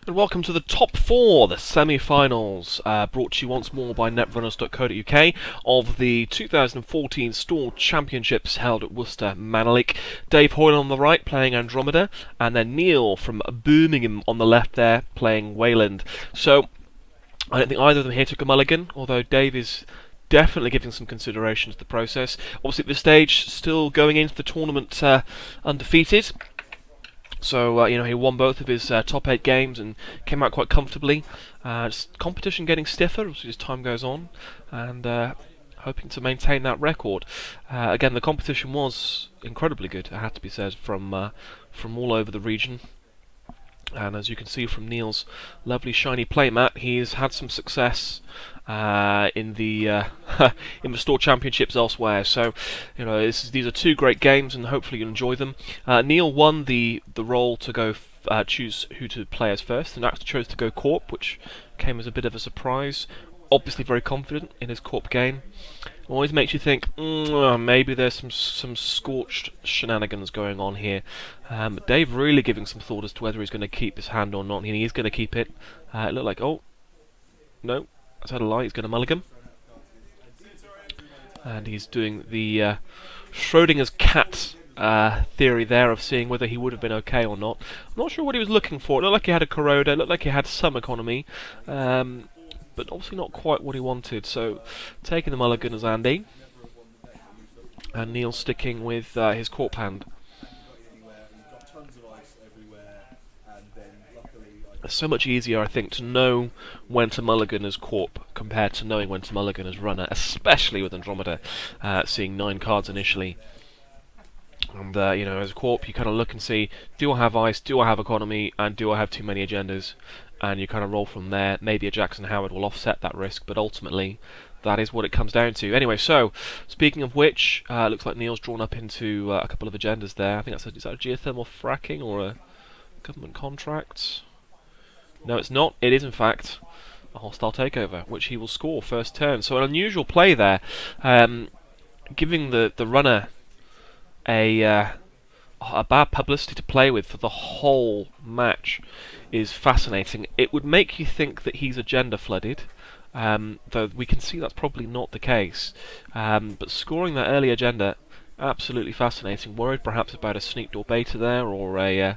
And welcome to the top four, the semi-finals, brought to you once more by Netrunners.co.uk of the 2014 Store Championships held at Worcester, Manalik. Dave Hoyle on the right playing Andromeda, and then Neil from Birmingham on the left there playing Weyland. So I don't think either of them here took a mulligan, although Dave is definitely giving some consideration to the process. Obviously at this stage, still going into the tournament undefeated. So, he won both of his top 8 games and came out quite comfortably. Competition getting stiffer as time goes on, and hoping to maintain that record. Again, the competition was incredibly good, it had to be said, from all over the region. And as you can see from Neil's lovely shiny playmat, he's had some success in the in the store championships elsewhere. So, these are two great games, and hopefully you'll enjoy them. Neil won the role to go choose who to play as first, and actually chose to go Corp, which came as a bit of a surprise. Obviously very confident in his Corp game. Always makes you think, maybe there's some scorched shenanigans going on here. Dave really giving some thought as to whether he's going to keep his hand or not, and he is going to keep it. It looked like, oh, no, that's had a lie, he's going to mulligan. And he's doing the Schrodinger's cat theory there of seeing whether he would have been okay or not. I'm not sure what he was looking for. It looked like he had a corroder, it looked like he had some economy. But obviously not quite what he wanted, so taking the mulligan as Andy, and Neil sticking with his Corp hand. It's so much easier, I think, to know when to mulligan as Corp compared to knowing when to mulligan as runner, especially with Andromeda, seeing 9 cards initially. And, as a Corp, you kind of look and see, do I have ice, do I have economy, and do I have too many agendas? And you kind of roll from there. Maybe a Jackson Howard will offset that risk, but ultimately that is what it comes down to. Anyway, so speaking of which, looks like Neil's drawn up into a couple of agendas there. I think is that a geothermal fracking or a government contract? No, it's not. It is in fact a hostile takeover, which he will score first turn. So an unusual play there, giving the runner a bad publicity to play with for the whole match is fascinating. It would make you think that he's agenda flooded, though we can see that's probably not the case. But scoring that early agenda, absolutely fascinating. Worried perhaps about a sneak door beta there, or a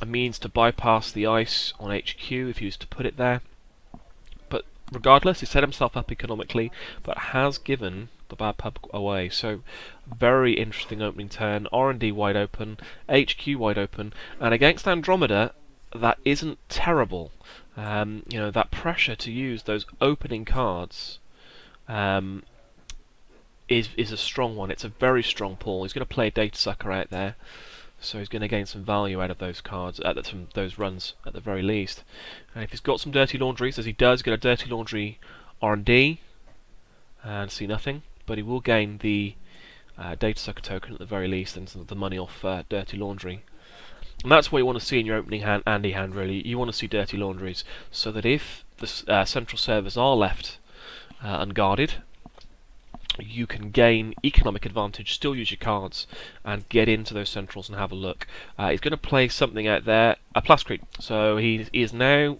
means to bypass the ice on HQ if he was to put it there. But regardless, he set himself up economically, but has given the bad pub away. So very interesting opening turn. R&D wide open, HQ wide open, and against Andromeda, that isn't terrible. That pressure to use those opening cards is a strong one. It's a very strong pull. He's going to play a Data Sucker out there, so he's going to gain some value out of those cards, from those runs at the very least. And if he's got some Dirty Laundries, as he does, get a Dirty Laundry R&D and see nothing, but he will gain the Data Sucker token at the very least, and some of the money off Dirty Laundry. And that's what you want to see in your opening hand, Andy hand, really. You want to see Dirty Laundries, so that if the central servers are left unguarded, you can gain economic advantage, still use your cards, and get into those centrals and have a look. He's going to play something out there, a Plascrete, so he is now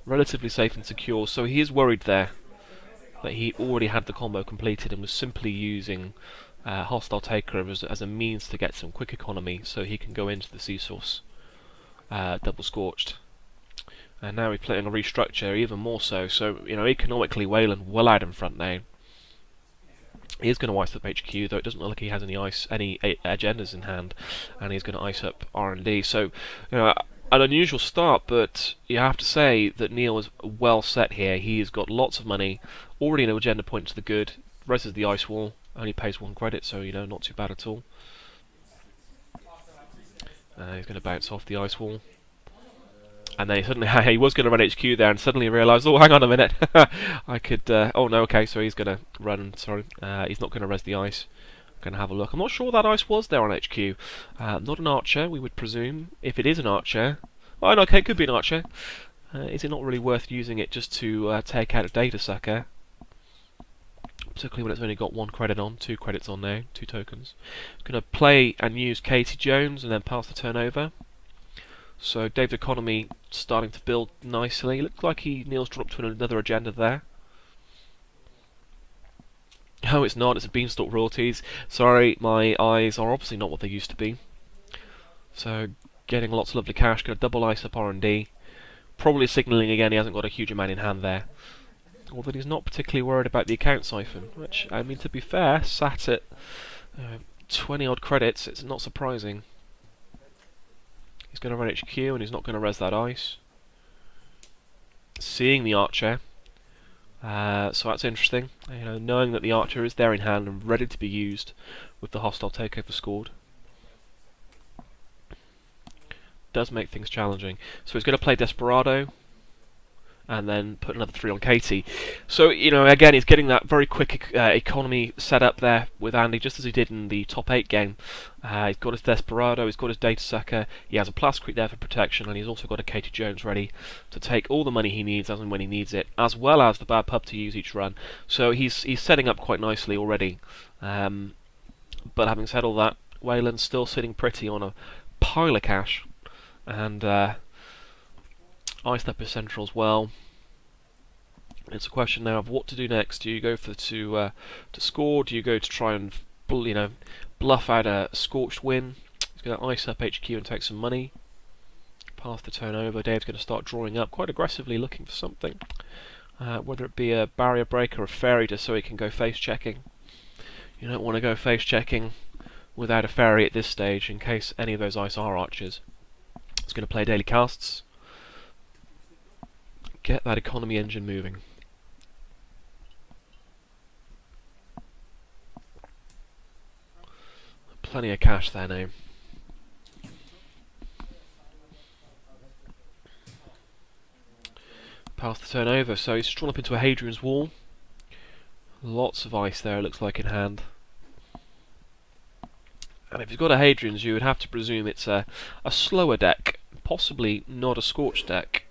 relatively safe and secure, so he is worried there that he already had the combo completed and was simply using Hostile Takeover as a means to get some quick economy so he can go into the sea source double scorched. And now he's playing a restructure even more so, economically Weyland well out in front now. He is going to ice up HQ, though it doesn't look like he has any agendas in hand, and he's going to ice up R&D. So, an unusual start, but you have to say that Neil is well set here. He has got lots of money, already an agenda point to the good, reses the ice wall, only pays 1 credit, so not too bad at all. He's going to bounce off the ice wall. And then he was going to run HQ there, and suddenly realised, oh, hang on a minute, I could, oh no, okay, so he's going to run, sorry, he's not going to res the ice. I'm going to have a look. I'm not sure that ice was there on HQ. Not an archer, we would presume. If it is an archer, oh no, okay, it could be an archer. Is it not really worth using it just to take out a Data Sucker? Particularly when it's only got 1 credit on, 2 credits on now, 2 tokens. I'm going to play and use Katie Jones and then pass the turn over. So Dave's economy starting to build nicely. Looks like he kneels dropped to another agenda there. Oh, it's not. It's a beanstalk royalties. Sorry, my eyes are obviously not what they used to be. So getting lots of lovely cash. Going to double ice up R&D. Probably signalling again he hasn't got a huge amount in hand there. Or that he's not particularly worried about the account siphon. Which, I mean, to be fair, sat at 20 odd credits, it's not surprising. He's going to run HQ and he's not going to res that ice. Seeing the archer. So that's interesting. You know, knowing that the archer is there in hand and ready to be used with the hostile takeover scored. Does make things challenging. So he's going to play Desperado and then put another 3 on Katie. So, you know, again, he's getting that very quick economy set up there with Andy, just as he did in the top 8 game. He's got his Desperado, he's got his Data Sucker, he has a Plascrete there for protection, and he's also got a Katie Jones ready to take all the money he needs as and when he needs it, as well as the bad pub to use each run. So he's setting up quite nicely already. But having said all that, Weyland's still sitting pretty on a pile of cash, and iced up his central as well. It's a question now of what to do next. Do you go for to score? Do you go to try and bluff out a scorched win? He's going to ice up HQ and take some money. Pass the turn over. Dave's going to start drawing up quite aggressively, looking for something. Whether it be a barrier break or a fairy, just so he can go face checking. You don't want to go face checking without a fairy at this stage, in case any of those ice are archers. He's going to play daily casts. Get that economy engine moving. Plenty of cash there now. Pass the turn over, so he's drawn up into a Hadrian's Wall. Lots of ice there, it looks like, in hand. And if he's got a Hadrian's, you would have to presume it's a slower deck, possibly not a scorched deck.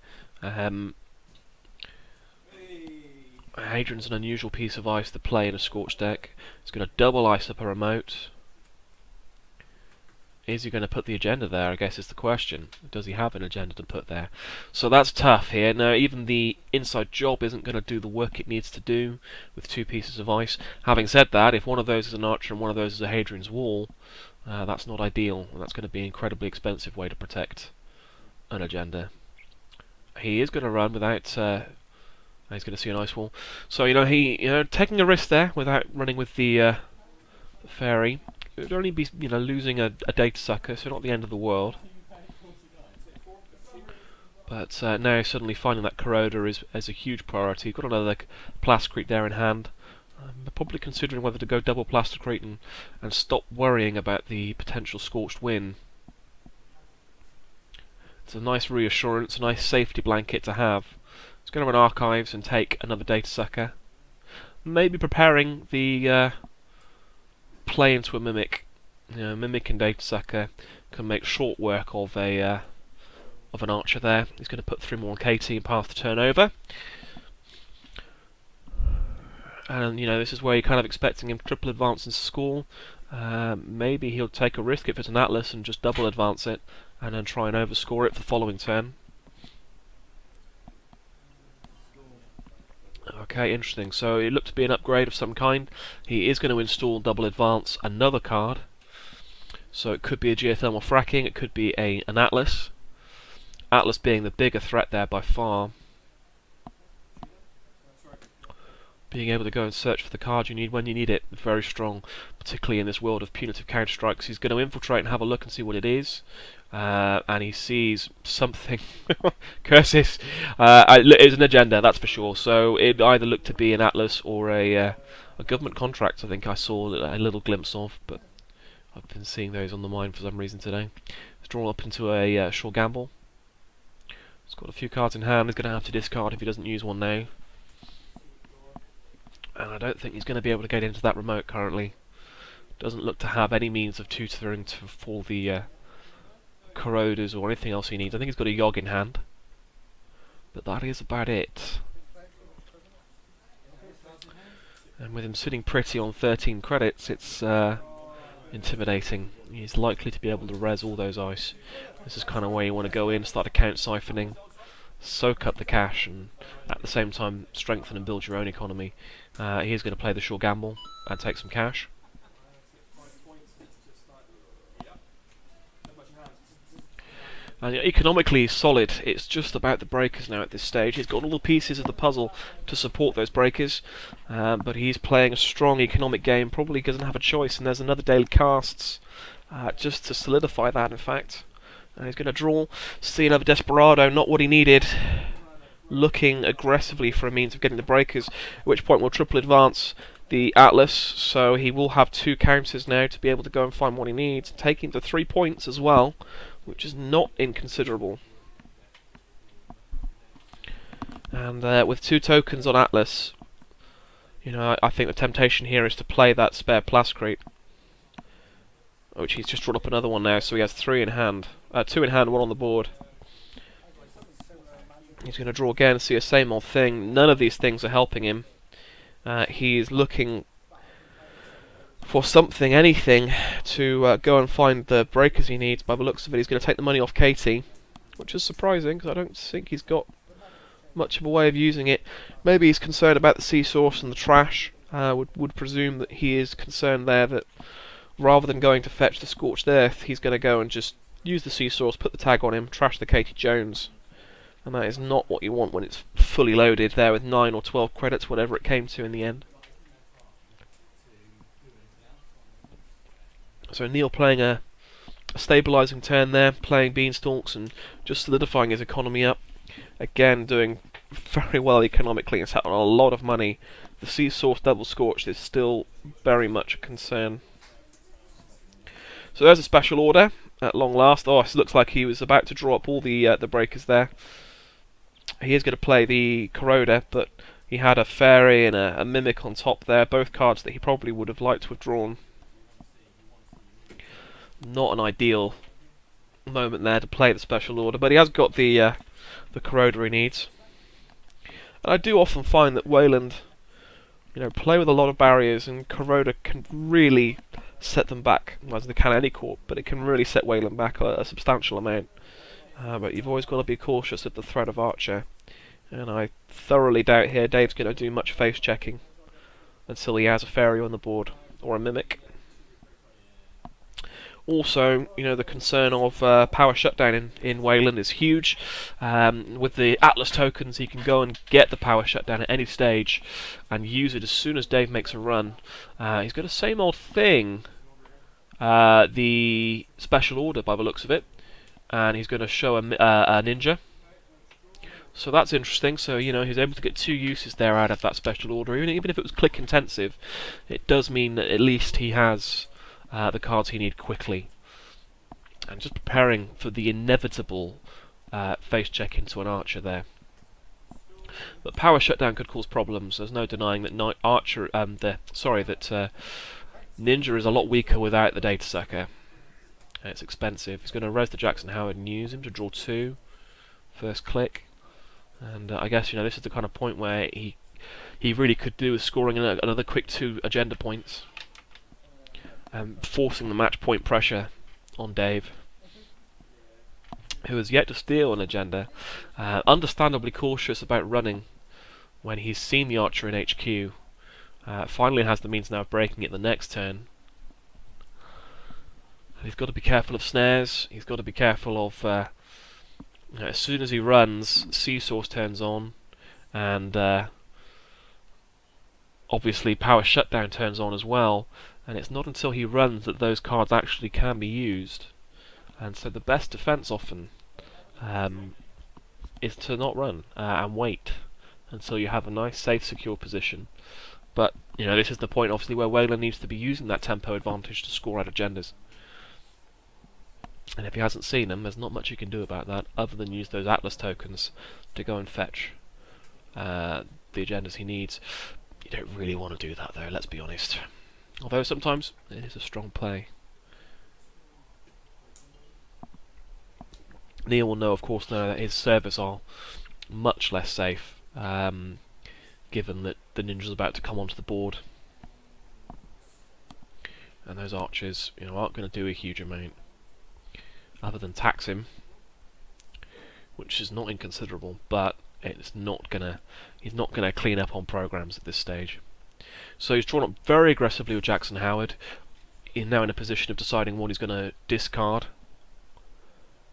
Hadrian's an unusual piece of ice to play in a scorched deck. He's going to double ice up a remote. Is he going to put the agenda there, I guess is the question. Does he have an agenda to put there? So that's tough here. Now, even the inside job isn't going to do the work it needs to do with 2 pieces of ice. Having said that, if one of those is an archer and one of those is a Hadrian's Wall, that's not ideal, and that's going to be an incredibly expensive way to protect an agenda. He is going to run without... he's going to see an ice wall. So, taking a risk there without running with the fairy. It would only be, losing a data sucker, so not the end of the world. But now suddenly finding that corroder is a huge priority. Got another Plascrete there in hand. I'm probably considering whether to go double Plascrete and stop worrying about the potential scorched win. It's a nice reassurance, a nice safety blanket to have. It's going to run archives and take another data sucker. Maybe preparing the play into a mimic. Mimic and data sucker can make short work of an archer there. He's going to put 3 more on Katie and pass the turn over. And this is where you're kind of expecting him to triple advance and score. Maybe he'll take a risk if it's an Atlas and just double advance it, and then try and overscore it for the following turn. Okay, interesting. So it looked to be an upgrade of some kind. He is going to install double advance another card. So it could be a geothermal fracking, it could be an Atlas. Atlas being the bigger threat there by far. Being able to go and search for the card you need when you need it, very strong, particularly in this world of punitive counter-strikes. He's going to infiltrate and have a look and see what it is. And he sees something. Curses! It's an agenda, that's for sure. So it either looked to be an Atlas or a government contract, I think I saw a little glimpse of, but I've been seeing those on the mind for some reason today. It's drawn up into a Sure Gamble. He's got a few cards in hand, he's going to have to discard if he doesn't use one now. And I don't think he's going to be able to get into that remote currently. Doesn't look to have any means of tutoring for the corroders or anything else he needs. I think he's got a Yogg in hand. But that is about it. And with him sitting pretty on 13 credits, it's intimidating. He's likely to be able to res all those ice. This is kind of where you want to go in, start account siphoning, soak up the cash, and at the same time strengthen and build your own economy. He's going to play the sure gamble and take some cash. And economically solid. It's just about the breakers now at this stage. He's got all the pieces of the puzzle to support those breakers, but he's playing a strong economic game. Probably doesn't have a choice. And there's another daily casts just to solidify that. In fact, and he's going to draw. See another desperado. Not what he needed. Looking aggressively for a means of getting the breakers. At which point we'll triple advance the Atlas, so he will have 2 counters now to be able to go and find what he needs, taking to 3 points as well, which is not inconsiderable. And with 2 tokens on Atlas, you know, I think the temptation here is to play that spare Plascrete, which he's just drawn up another one now, so he has 3 in hand, 2 in hand, 1 on the board. He's going to draw again, see a same old thing. None of these things are helping him. He's looking for something, anything, to go and find the breakers he needs. By the looks of it, he's going to take the money off Katie, which is surprising because I don't think he's got much of a way of using it. Maybe he's concerned about the sea source and the trash. Would presume that he is concerned there that rather than going to fetch the Scorched Earth, he's going to go and just use the sea source, put the tag on him, trash the Katie Jones. And that is not what you want when it's fully loaded there with 9 or 12 credits, whatever it came to in the end. So Neil playing a stabilising turn there, playing Beanstalks and just solidifying his economy up. Again, doing very well economically and sat on a lot of money. The Sea Source Double Scorched is still very much a concern. So there's a special order at long last. Oh, it looks like he was about to draw up all the breakers there. He is going to play the Corroder, but he had a Fairy and a Mimic on top there, both cards that he probably would have liked to have drawn. Not an ideal moment there to play the special order, but he has got the Corroder he needs. And I do often find that Weyland, you know, play with a lot of barriers, and Corroder can really set them back, as they can any corp, but it can really set Weyland back a substantial amount. But you've always got to be cautious of the threat of Archer, and I thoroughly doubt here Dave's going to do much face checking until he has a Fairy on the board, or a Mimic. Also, you know, the concern of power shutdown in Weyland is huge. With the Atlas tokens, he can go and get the power shutdown at any stage and use it as soon as Dave makes a run. He's got the same old thing, the special order by the looks of it, and he's going to show a ninja. So that's interesting. So, you know, he's able to get 2 uses there out of that special order. Even if it was click intensive, it does mean that at least he has the cards he needs quickly. And just preparing for the inevitable face check into an Archer there. But power shutdown could cause problems. There's no denying that Ninja is a lot weaker without the Data Sucker. It's expensive. He's going to res the Jackson Howard and use him to draw 2. First click. And I guess, you know, this is the kind of point where he really could do with scoring another quick 2 agenda points. Forcing the match point pressure on Dave, who has yet to steal an agenda. Understandably cautious about running when he's seen the Archer in HQ. Finally has the means now of breaking it the next turn. And he's got to be careful of snares. He's got to be careful of as soon as he runs, Sea Source turns on, and obviously power shutdown turns on as well. And it's not until he runs that those cards actually can be used. And so the best defense often is to not run and wait until you have a nice, safe, secure position. But, you know, this is the point obviously where Weyland needs to be using that tempo advantage to score out agendas. And if he hasn't seen them, there's not much you can do about that other than use those Atlas tokens to go and fetch the agendas he needs. You don't really want to do that though, let's be honest. Although sometimes it is a strong play. Neil will know, of course, now that his servers are much less safe, given that the ninja's about to come onto the board. and those archers, you know, aren't going to do a huge amount other than tax him, which is not inconsiderable, but it's not gonna. He's not gonna clean up on programs at this stage. So he's drawn up very aggressively with Jackson Howard. He's now in a position of deciding what he's going to discard.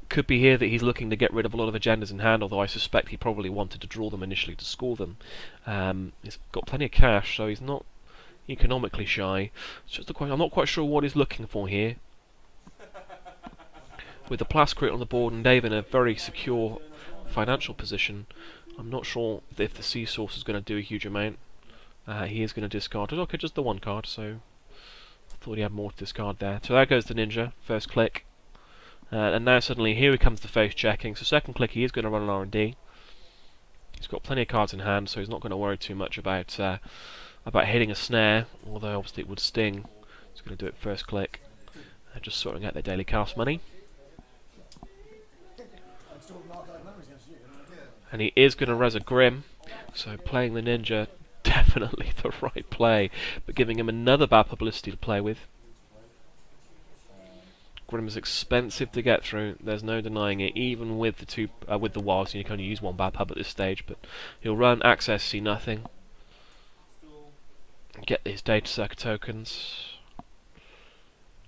Could be here that he's looking to get rid of a lot of agendas in hand, although I suspect he probably wanted to draw them initially to score them. He's got plenty of cash, so he's not economically shy. It's just a question. I'm not quite sure what he's looking for here. With the Plascrit on the board and Dave in a very secure financial position, I'm not sure if the sea source is going to do a huge amount. He is going to discard it. Okay, just the one card, so I thought he had more to discard there. So there goes the ninja, first click. And now suddenly here he comes to face checking. So second click he is going to run an R&D. He's got plenty of cards in hand, so he's not going to worry too much about hitting a snare, although obviously it would sting. He's going to do it first click. Just sorting out their daily cast money. And he is going to res a Grim, so playing the ninja, definitely the right play, but giving him another bad publicity to play with. Grim is expensive to get through, there's no denying it, even with the wilds. You can only use one bad pub at this stage, but he'll run access, see nothing, get his data circuit tokens.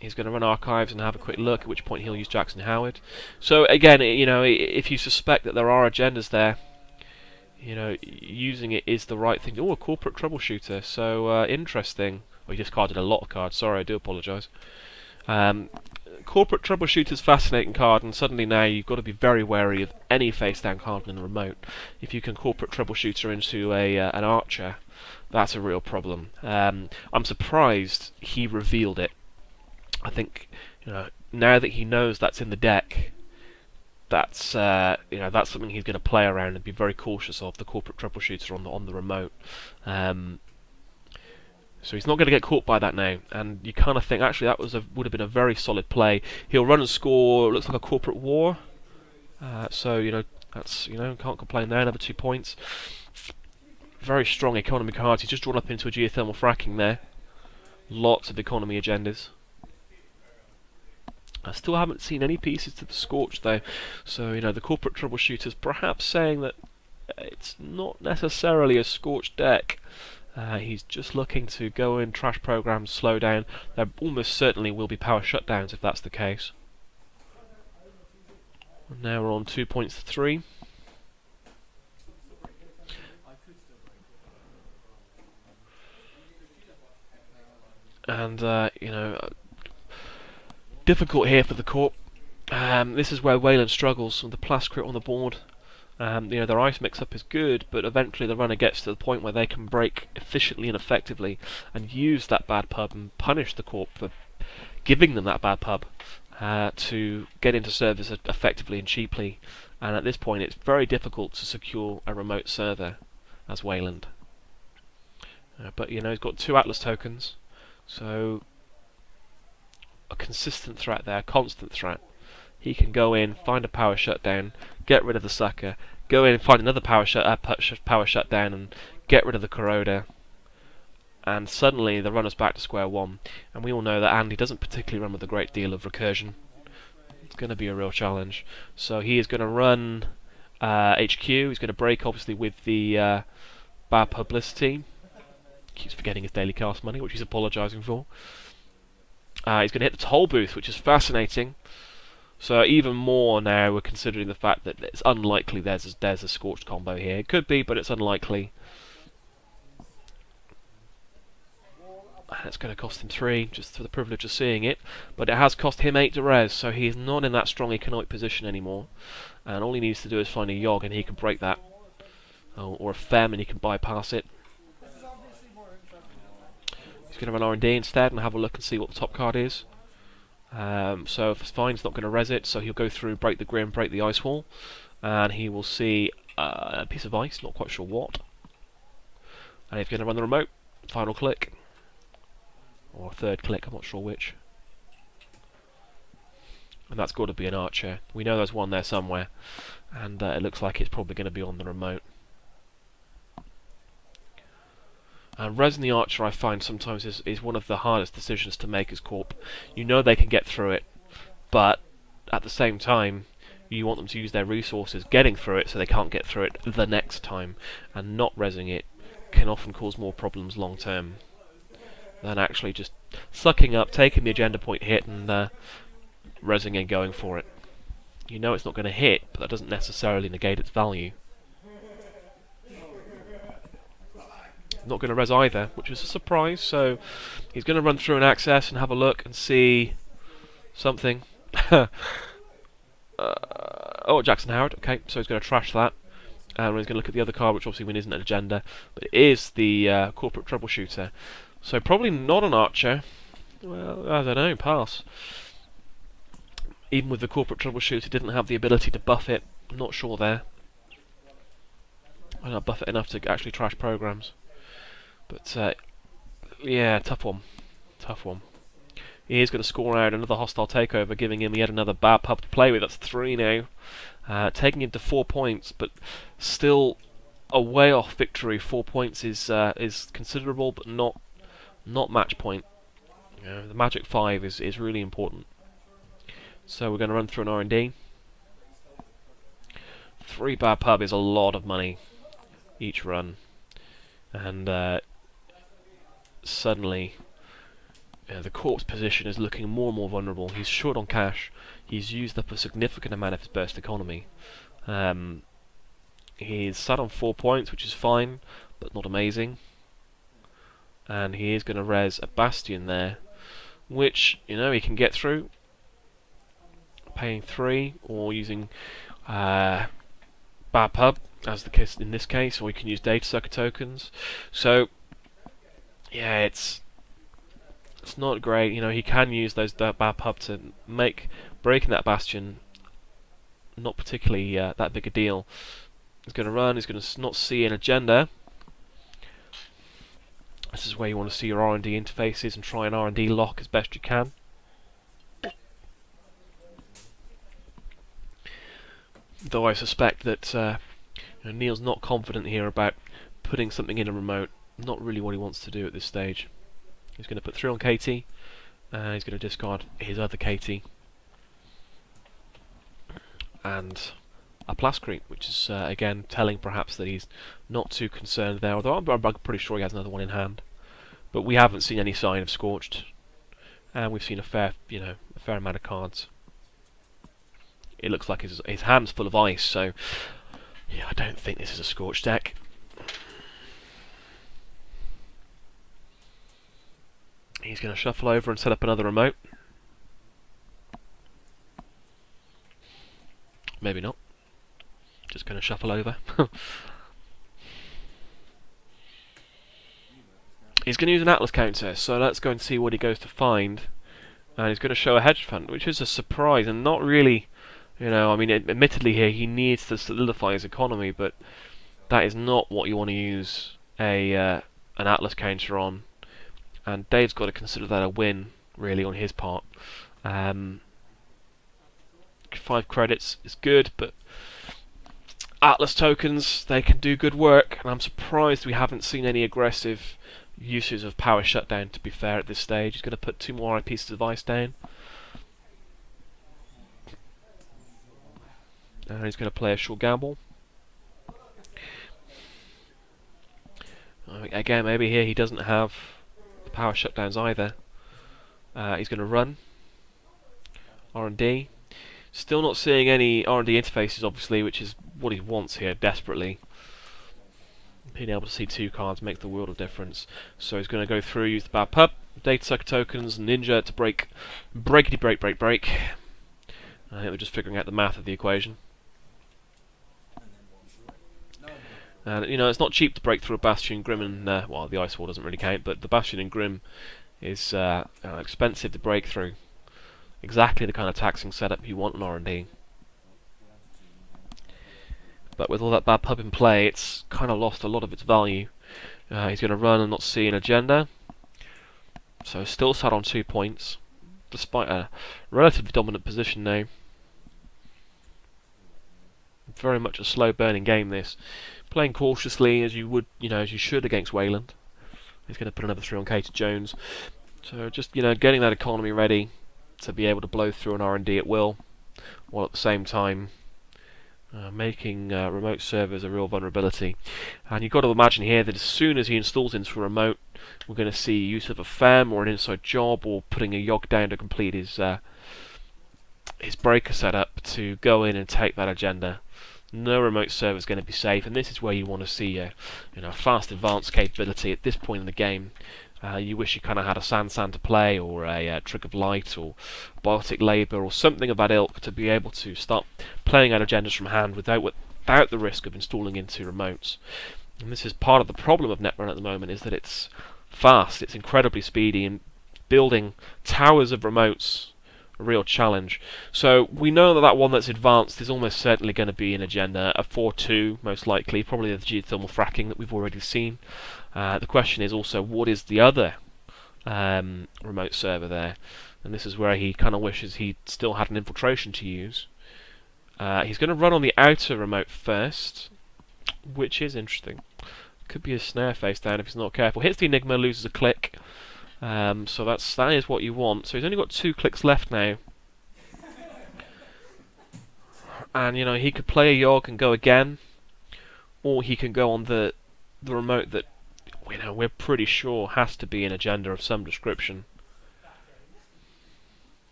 He's going to run archives and have a quick look, at which point he'll use Jackson Howard. So again, you know, if you suspect that there are agendas there, you know, using it is the right thing. Oh, a corporate troubleshooter. So interesting. Oh, he discarded a lot of cards. Sorry, I do apologise. Corporate troubleshooter's fascinating card, and suddenly now you've got to be very wary of any face-down card in the remote. If you can corporate troubleshooter into an archer, that's a real problem. I'm surprised he revealed it. I think, you know, now that he knows that's in the deck, that's you know, that's something he's going to play around and be very cautious of, the corporate troubleshooter on the remote. So he's not going to get caught by that now, and you kind of think actually that would have been a very solid play. He'll run and score. Looks like a corporate war. So you know, that's, you know, can't complain there. Another 2 points. Very strong economy cards. He's just drawn up into a geothermal fracking there. Lots of economy agendas. I still haven't seen any pieces to the Scorch though, so you know, the corporate troubleshooter's perhaps saying that it's not necessarily a Scorch deck. He's just looking to go in, trash programs, slow down. There almost certainly will be power shutdowns if that's the case. And now we're on 2 points to 3. And you know, difficult here for the Corp. This is where Weyland struggles with the Plascrit on the board. You know, their ice mix-up is good, but eventually the runner gets to the point where they can break efficiently and effectively and use that bad pub and punish the Corp for giving them that bad pub to get into service effectively and cheaply. And at this point it's very difficult to secure a remote server as Weyland. But you know, he's got 2 Atlas tokens, so a consistent threat there, constant threat. He can go in, find a power shutdown, get rid of the sucker, go in and find another power shutdown and get rid of the corroder, and suddenly the runner's back to square one. And we all know that Andy doesn't particularly run with a great deal of recursion. It's going to be a real challenge. So he is going to run HQ. He's going to break obviously with the bad publicity. Keeps forgetting his daily cast money, which he's apologising for. He's going to hit the toll booth, which is fascinating. So even more now, we're considering the fact that it's unlikely there's a Scorched combo here. It could be, but it's unlikely. That's going to cost him 3, just for the privilege of seeing it. But it has cost him 8 to res, so he's not in that strong economic position anymore. And all he needs to do is find a Yogg, and he can break that. Or a Fem, and he can bypass it. He's going to run R&D instead and have a look and see what the top card is. So if it's fine, he's not going to res it, so he'll go through, break the Grim, break the Ice Wall, and he will see a piece of ice, not quite sure what. And he's going to run the remote, final click, or third click, I'm not sure which. And that's got to be an archer. We know there's one there somewhere, and it looks like it's probably going to be on the remote. Resing the archer, I find sometimes is one of the hardest decisions to make as Corp. You know they can get through it, but at the same time, you want them to use their resources getting through it so they can't get through it the next time, and not resing it can often cause more problems long term than actually just sucking up, taking the agenda point hit, and resing and going for it. You know it's not going to hit, but that doesn't necessarily negate its value. Not going to res either, which is a surprise, so he's going to run through an access and have a look and see something. Oh, Jackson Howard, okay, so he's going to trash that. And he's going to look at the other card, which obviously isn't an agenda, but it is the corporate troubleshooter. So probably not an archer. Well, I don't know, pass. Even with the corporate troubleshooter, didn't have the ability to buff it. I'm not sure there. I don't buff it enough to actually trash programs. But, yeah, tough one. Tough one. He is going to score out another hostile takeover, giving him yet another bad pub to play with. That's 3 now. Taking him to 4 points, but still a way off victory. 4 points is considerable, but not match point. The magic 5 is really important. So we're going to run through an R&D. 3 bad pub is a lot of money each run, and suddenly the Corp's position is looking more and more vulnerable. He's short on cash. He's used up a significant amount of his burst economy. He's sat on 4 points, which is fine, but not amazing. And he is going to res a Bastion there, which, you know, he can get through. Paying 3, or using bad pub, as the case in this case, or we can use data sucker tokens. So, yeah, it's not great. You know, he can use those bad pub to make breaking that Bastion not particularly that big a deal. He's going to run. He's going to not see an agenda. This is where you want to see your R&D interfaces and try and R&D lock as best you can. Though I suspect that Neil's not confident here about putting something in a remote. Not really what he wants to do at this stage. He's going to put 3 on Katie, and he's going to discard his other Katie. And a Plascrete, which is again telling perhaps that he's not too concerned there, although I'm pretty sure he has another one in hand. But we haven't seen any sign of Scorched, and we've seen a fair amount of cards. It looks like his hand's full of ice, so yeah, I don't think this is a Scorched deck. He's going to shuffle over and set up another remote. Maybe not. Just going to shuffle over. He's going to use an Atlas counter, so let's go and see what he goes to find. And he's going to show a hedge fund, which is a surprise, and not really, you know, I mean, admittedly here he needs to solidify his economy, but that is not what you want to use an Atlas counter on. And Dave's got to consider that a win, really, on his part. 5 credits is good, but Atlas tokens, they can do good work, and I'm surprised we haven't seen any aggressive uses of power shutdown, to be fair, at this stage. He's going to put 2 more pieces of ice down. And he's going to play a short gamble. Again, maybe here he doesn't have the power shutdowns either. He's going to run. R&D. Still not seeing any R&D interfaces, obviously, which is what he wants here, desperately. Being able to see 2 cards makes the world of difference. So he's going to go through, use the bad pup, data sucker tokens, ninja to break. I think they're just figuring out the math of the equation. And, you know, it's not cheap to break through a Bastion, Grim, and, well, the Ice Wall doesn't really count, but the Bastion and Grim is expensive to break through. Exactly the kind of taxing setup you want in R&D. But with all that bad pub in play, it's kind of lost a lot of its value. He's going to run and not see an agenda. So still sat on 2 points, despite a relatively dominant position now. Very much a slow burning game, this. Playing cautiously as you would, you know, as you should against Weyland. He's going to put another 3 on Cater Jones. So just, getting that economy ready to be able to blow through an R&D at will, while at the same time making remote servers a real vulnerability. And you've got to imagine here that as soon as he installs into a remote, we're going to see use of a FEM or an inside job, or putting a YOG down to complete his breaker setup to go in and take that agenda. No remote server is going to be safe, and this is where you want to see a fast advanced capability at this point in the game. You wish you kind of had a Sansan to play, or a Trick of Light, or Biotic Labour, or something of that ilk, to be able to start playing out agendas from hand without the risk of installing into remotes. And this is part of the problem of Netrunner at the moment, is that it's fast, it's incredibly speedy, and building towers of remotes a real challenge. So we know that one that's advanced is almost certainly going to be an agenda, a 4-2 most likely, probably the geothermal fracking that we've already seen. The question is also, what is the other remote server there? And this is where he kind of wishes he still had an infiltration to use. He's going to run on the outer remote first, which is interesting. Could be a snare face down if he's not careful. Hits the Enigma, loses a click. So that is what you want. So he's only got 2 clicks left now. And he could play a YOG and go again, or he can go on the remote that we're pretty sure has to be an agenda of some description.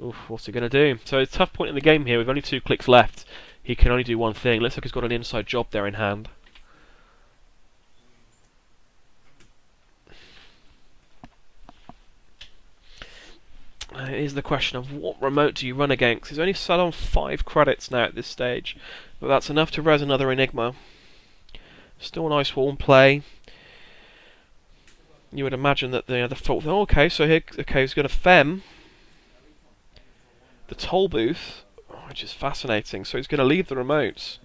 Oof, what's he going to do? So it's a tough point in the game here. With only 2 clicks left, he can only do one thing. Looks like he's got an inside job there in hand. It is the question of what remote do you run against. He's only sat on 5 credits now at this stage, but that's enough to res another Enigma. Still a nice warm play. You would imagine that the fault. Oh, okay, so here, he's going to FEM the toll booth, which is fascinating. So he's going to leave the remotes,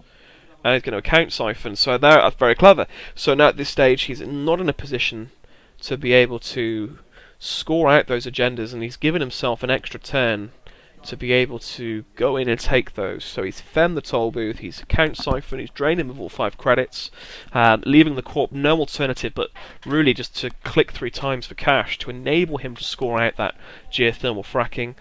and he's going to account siphon. So that's very clever. So now at this stage, he's not in a position to be able to score out those agendas, and he's given himself an extra turn to be able to go in and take those. So he's FEM the toll booth, he's account siphon, he's drained him of all 5 credits, leaving the Corp no alternative but really just to click 3 times for cash to enable him to score out that geothermal fracking.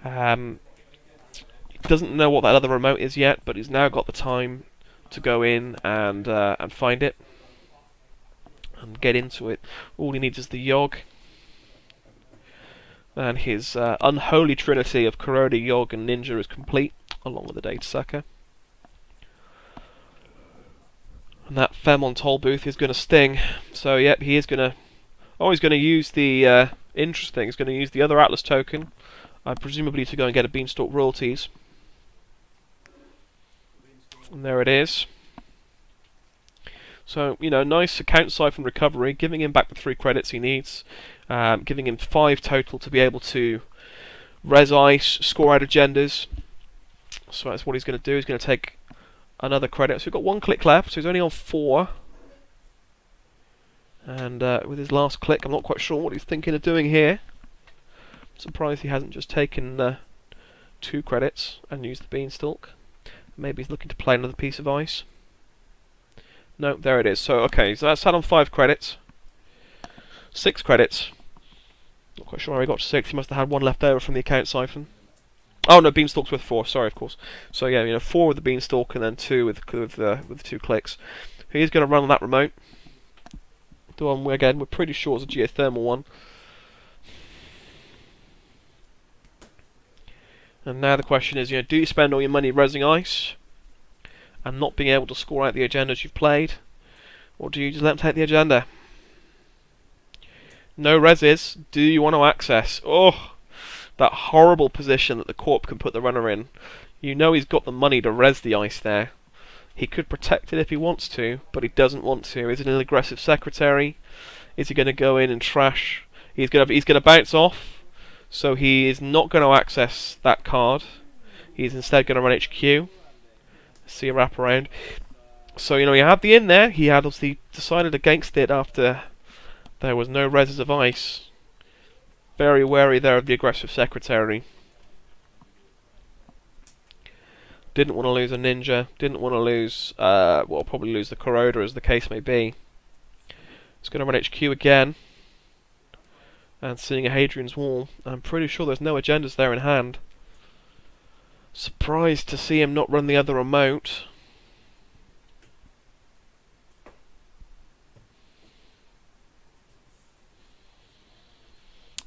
He doesn't know what that other remote is yet, but he's now got the time to go in and find it and get into it. All he needs is the YOG, and his unholy trinity of Corona, YOG and Ninja is complete, along with the data sucker. And that FEM on toll booth is going to sting. So yep, he is going to... Oh, he's going to use the... interesting, he's going to use the other Atlas token, presumably to go and get a Beanstalk royalties. And there it is. So, nice account siphon recovery, giving him back the 3 credits he needs, giving him 5 total to be able to res ice, score out agendas. So that's what he's going to do. He's going to take another credit. So we've got 1 click left, so he's only on 4. And with his last click, I'm not quite sure what he's thinking of doing here. I'm surprised he hasn't just taken 2 credits and used the Beanstalk. Maybe he's looking to play another piece of ice. No, there it is. So, okay, so that's sat on 5 credits. 6 credits. Not quite sure how he got to 6. He must have had 1 left over from the account siphon. Oh no, Beanstalk's worth 4. Sorry, of course. So yeah, 4 with the Beanstalk and then 2 with 2 clicks. He's going to run on that remote. The one again we're pretty sure is a geothermal one. And now the question is, do you spend all your money resing ice and not being able to score out the agendas you've played, or do you just let them take the agenda? No reses. Do you want to access? Oh, that horrible position that the Corp can put the runner in. He's got the money to res the ice there. He could protect it if he wants to, but he doesn't want to. Is it an aggressive secretary? Is he going to go in and trash? He's going to bounce off. So he is not going to access that card. He's instead going to run HQ. See a wraparound. So, he had the in there. He had obviously decided against it after there was no reses of ice. Very wary there of the aggressive secretary. Didn't want to lose a ninja. Didn't want to lose, well, probably lose the corroder as the case may be. He's going to run HQ again. And seeing a Hadrian's Wall. I'm pretty sure there's no agendas there in hand. Surprised to see him not run the other remote.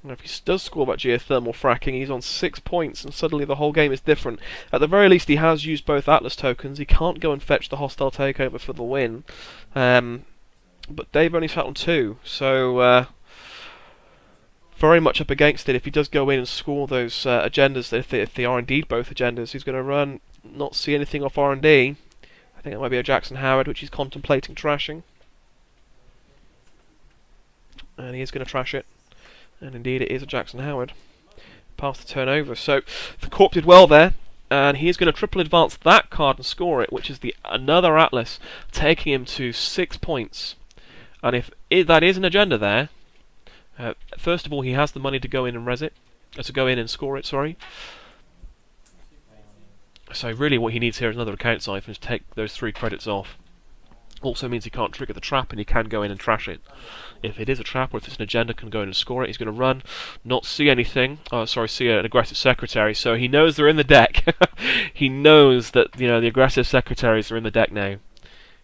And if he does score that geothermal fracking, he's on 6 points, and suddenly the whole game is different. At the very least, he has used both Atlas tokens. He can't go and fetch the hostile takeover for the win. But Dave only sat on 2, so very much up against it. If he does go in and score those agendas, if they are indeed both agendas, he's going to run, not see anything off R&D. I think it might be a Jackson Howard, which he's contemplating trashing. And he is going to trash it. And indeed it is a Jackson Howard. Past the turnover. So the Corp did well there. And he's going to triple advance that card and score it, which is another Atlas, taking him to 6 points. And if that is an agenda there, first of all, he has the money to go in and res it. To go in and score it, sorry. So really what he needs here is another account siphon to take those 3 credits off. Also means he can't trigger the trap and he can go in and trash it. If it is a trap or if it's an agenda, can go in and score it. He's going to run, not see anything. Oh, sorry, see an aggressive secretary. So he knows they're in the deck. He knows that, you know, the aggressive secretaries are in the deck now.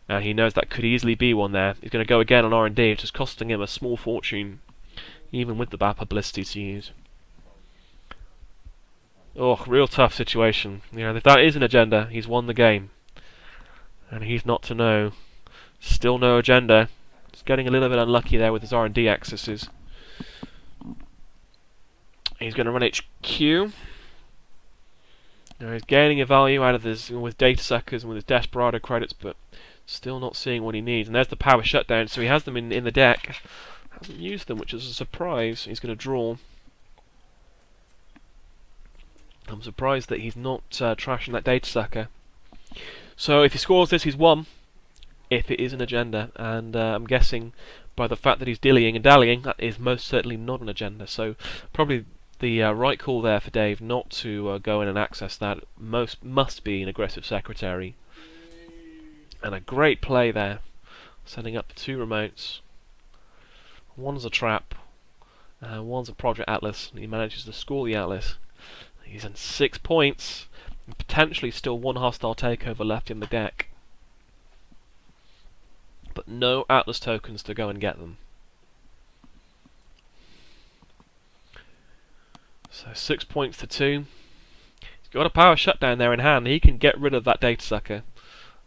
And he knows that could easily be one there. He's going to go again on R&D, which is costing him a small fortune, even with the bad publicity to use. Oh, real tough situation. You know, if that is an agenda, he's won the game. And he's not to know. Still no agenda. He's getting a little bit unlucky there with his R&D accesses. He's going to run HQ. Now he's gaining a value out of this with data suckers and with his Desperado credits, but still not seeing what he needs. And there's the power shutdown, so he has them in the deck. Hasn't used them, which is a surprise. He's going to draw. I'm surprised that he's not trashing that data sucker. So if he scores this, he's won. If it is an agenda, and I'm guessing by the fact that he's dillying and dallying, that is most certainly not an agenda. So probably the right call there for Dave not to go in and access that. Must be an aggressive secretary. And a great play there, setting up 2 remotes. One's a trap, one's a Project Atlas, and he manages to score the Atlas. He's on 6 points, and potentially still 1 hostile takeover left in the deck. But no Atlas tokens to go and get them. So 6 points to 2. He's got a power shutdown there in hand. He can get rid of that data sucker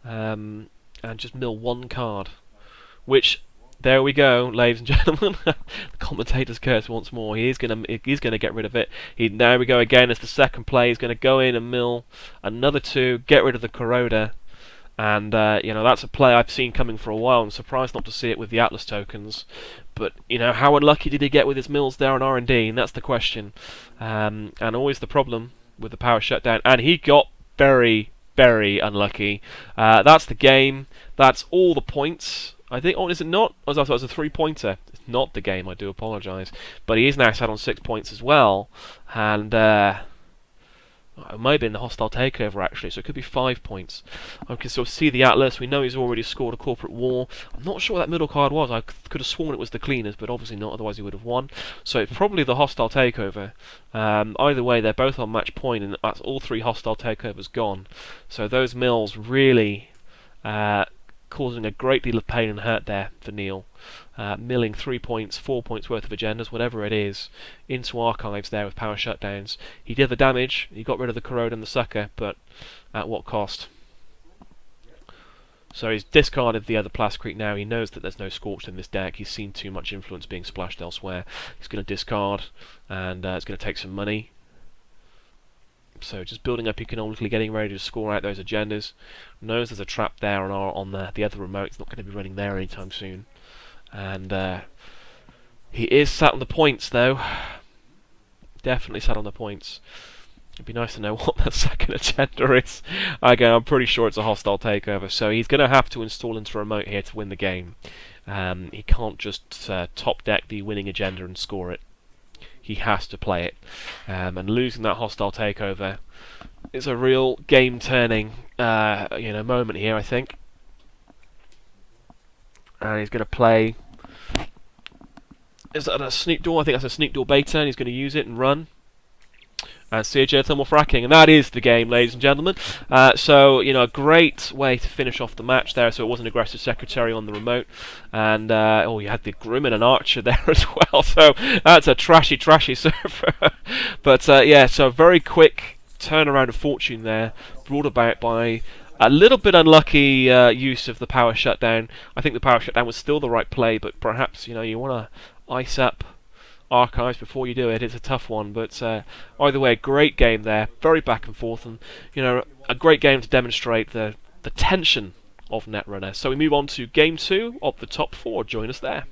and just mill 1 card. Which, there we go, ladies and gentlemen. The commentator's curse once more. He's gonna get rid of it. There we go again. It's the second play. He's going to go in and mill another 2, get rid of the corroder. And, you know, that's a play I've seen coming for a while. I'm surprised not to see it with the Atlas tokens. But, you know, how unlucky did he get with his mills there on R&D? And that's the question. And always the problem with the power shutdown. And he got very, very unlucky. That's the game. That's all the points. I think, oh, is it not? Oh, I thought it was a 3-pointer. It's not the game, I do apologise. But he is now sat on 6 points as well. And, it might have been the hostile takeover actually, so it could be 5 points. Okay, so see the Atlas. We know he's already scored a corporate war. I'm not sure what that middle card was. I could have sworn it was the cleaners, but obviously not, otherwise he would have won. So it's probably the hostile takeover. Either way, they're both on match point, and that's all 3 hostile takeovers gone. So those mills really causing a great deal of pain and hurt there for Neil. Milling 3 points, 4 points worth of agendas, whatever it is, into archives there with power shutdowns. He did the damage, he got rid of the corrode and the sucker, but at what cost? So he's discarded the other Plascrete now. He knows that there's no Scorched in this deck. He's seen too much influence being splashed elsewhere. He's going to discard, and it's going to take some money. So just building up economically, getting ready to score out those agendas. Knows there's a trap there on the other remote. It's not going to be running there anytime soon. And he is sat on the points though. Definitely sat on the points. It'd be nice to know what that second agenda is. Again, I'm pretty sure it's a hostile takeover. So he's going to have to install into a remote here to win the game. He can't just top deck the winning agenda and score it. He has to play it. And losing that hostile takeover is a real game-turning moment here, I think. And he's going to play. Is that a sneak door? I think that's a sneak door beta, and he's going to use it and run. And CJ thermal fracking, and that is the game, ladies and gentlemen. So, a great way to finish off the match there. So it was an aggressive secretary on the remote, and you had the Grim and an Archer there as well. So that's a trashy server. But so very quick turnaround of fortune there, brought about by a little bit unlucky use of the power shutdown. I think the power shutdown was still the right play, but perhaps you want to ice up archives before you do it. It's a tough one, but either way, great game there, very back and forth, and a great game to demonstrate the tension of Netrunner. So we move on to game 2 of the top 4. Join us there.